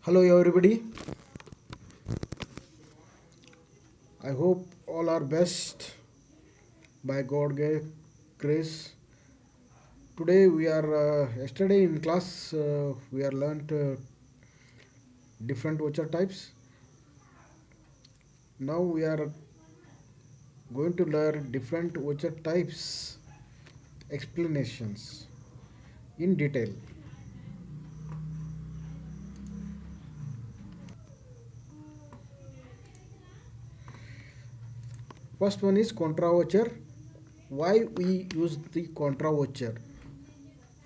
Hello everybody. I hope all are best by grace. Today we are yesterday in class we are learnt different voucher types. Now we are going to learn different voucher types explanations in detail. First one is contra voucher. Why we use the contra voucher?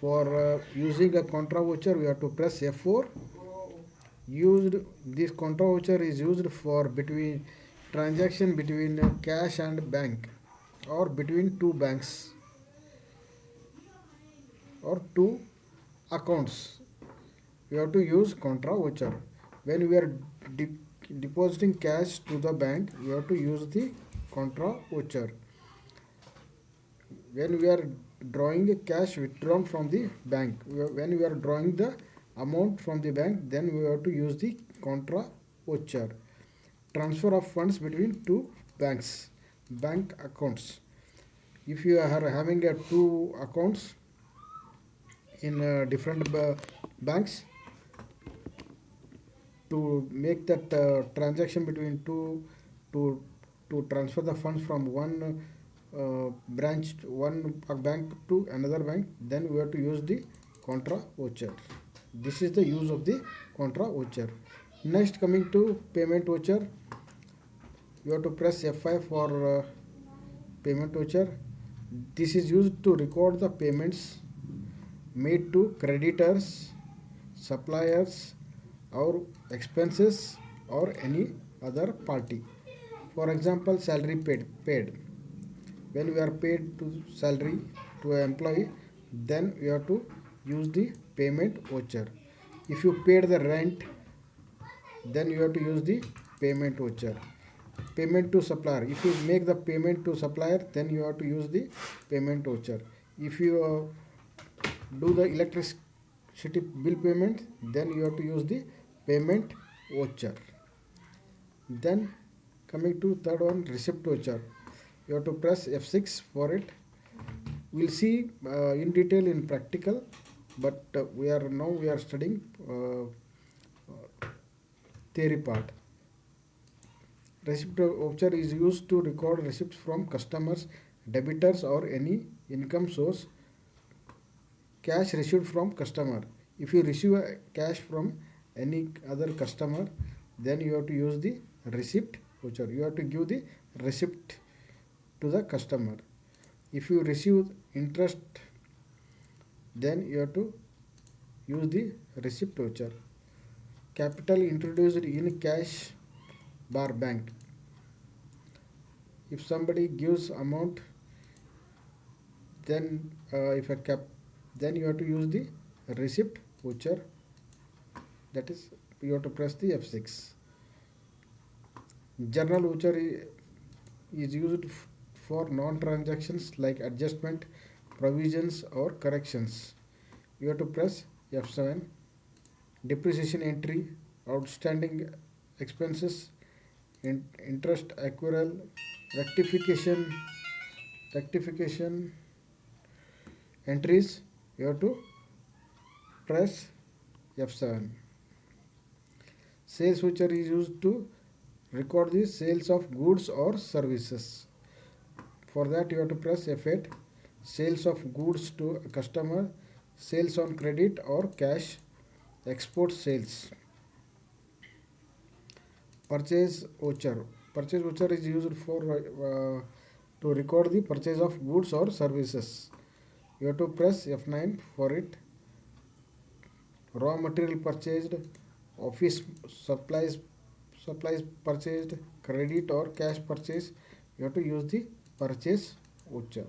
For using a contra voucher we have to press F4. Used This contra voucher is used for between transaction between cash and bank, or between two banks or two accounts. We have to use contra voucher. When we are depositing cash to the bank, we have to use the contra voucher. When we are drawing cash withdrawn from the bank, when we are drawing the amount from the bank, then we have to use the contra voucher. Transfer of funds between two bank accounts. If you are having two accounts in different banks, to make that transaction between two, to transfer the funds from one one bank to another bank, then we have to use the contra voucher. This is the use of the contra voucher. Next, coming to payment voucher, you have to press F5 for payment voucher. This is used to record the payments made to creditors, suppliers, or expenses, or any other party. For example, salary paid. When we are paid to salary to an employee, then we have to use the payment voucher. If you paid the rent, then you have to use the payment voucher. Payment to supplier, if you make the payment to supplier, then you have to use the payment voucher. If you do the electricity bill payment, then you have to use the payment voucher. Then coming to third one, receipt voucher, you have to press F6 for it. We'll see in detail in practical, but we are studying theory part. Receipt voucher is used to record receipts from customers, debitors, or any income source. Cash received from customer. If you receive a cash from any other customer, then you have to use the receipt voucher. You have to give the receipt to the customer. If you receive interest, then you have to use the receipt voucher. Capital introduced in cash bar bank. If somebody gives amount, then then you have to use the receipt voucher. That is, you have to press the F6. Journal voucher is used for non-transactions like adjustment, provisions, or corrections. You have to press F7. Depreciation entry, outstanding expenses, interest accrual, rectification entries, you have to press F7. Sales voucher is used to record the sales of goods or services. For that, you have to press F8. Sales of goods to a customer, sales on credit or cash, export sales. Purchase voucher. Purchase voucher is used for to record the purchase of goods or services. You have to press F9 for it. Raw material purchased, office supplies purchased, credit or cash purchase. You have to use the purchase voucher.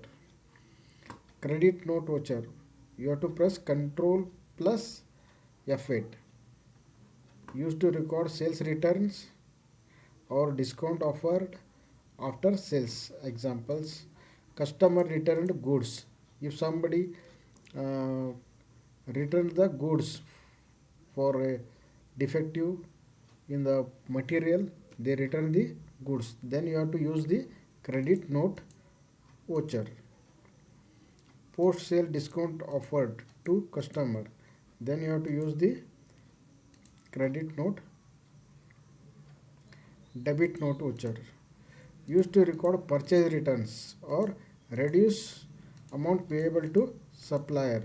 Credit note voucher. You have to press Ctrl plus F8. Used to record sales returns or discount offered after sales. Examples: customer returned goods. If somebody returned the goods for defective in the material, they return the goods. Then you have to use the credit note voucher. Post sale discount offered to customer, then you have to use the credit note. Debit note voucher, used to record purchase returns or reduce amount payable to supplier.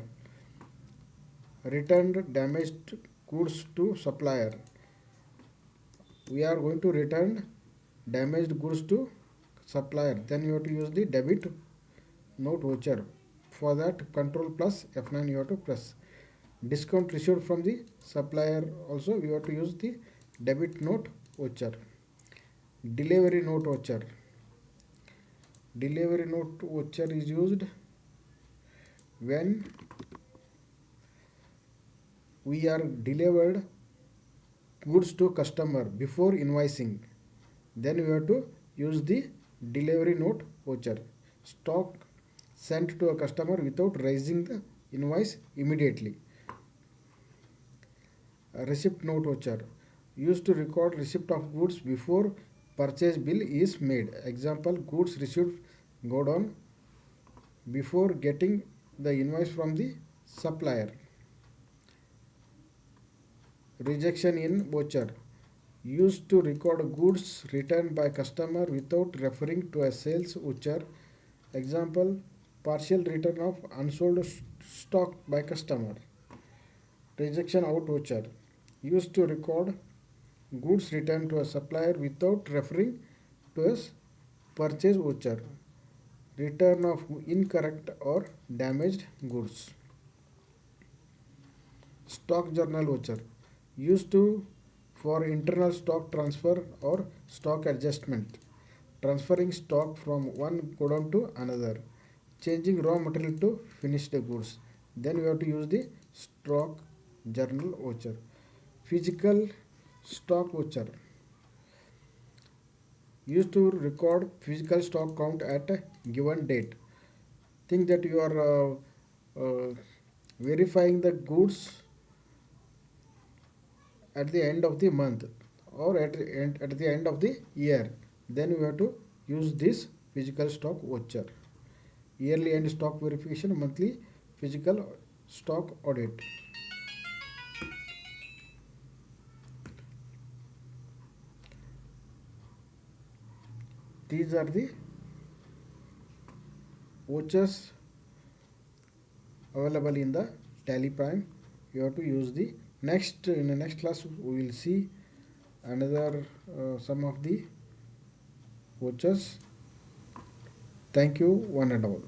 Returned damaged goods to supplier, we are going to return damaged goods to supplier, then you have to use the debit note voucher. For that, control plus F9 you have to press. Discount received from the supplier, also you have to use the debit note voucher. Delivery note voucher, delivery note voucher is used when we are delivered goods to customer before invoicing, then we have to use the delivery note voucher. Stock sent to a customer without raising the invoice immediately. A receipt note voucher, used to record receipt of goods before purchase bill is made. Example, goods received go down before getting the invoice from the supplier. Rejection in voucher, used to record goods returned by customer without referring to a sales voucher. Example, partial return of unsold stock by customer. Rejection out voucher, used to record goods returned to a supplier without referring to a purchase voucher. Return of incorrect or damaged goods. Stock journal voucher, used to for internal stock transfer or stock adjustment, transferring stock from one godown to another, changing raw material to finished goods. Then we have to use the stock journal voucher. Physical stock voucher, used to record physical stock count at a given date. Think that you are verifying the goods at the end of the month or at the end of the year, then we have to use this physical stock voucher. Yearly end stock verification, monthly physical stock audit. These are the vouchers available in the Tally Prime. You have to use the in the next class we will see another some of the vouchers. Thank you one and all.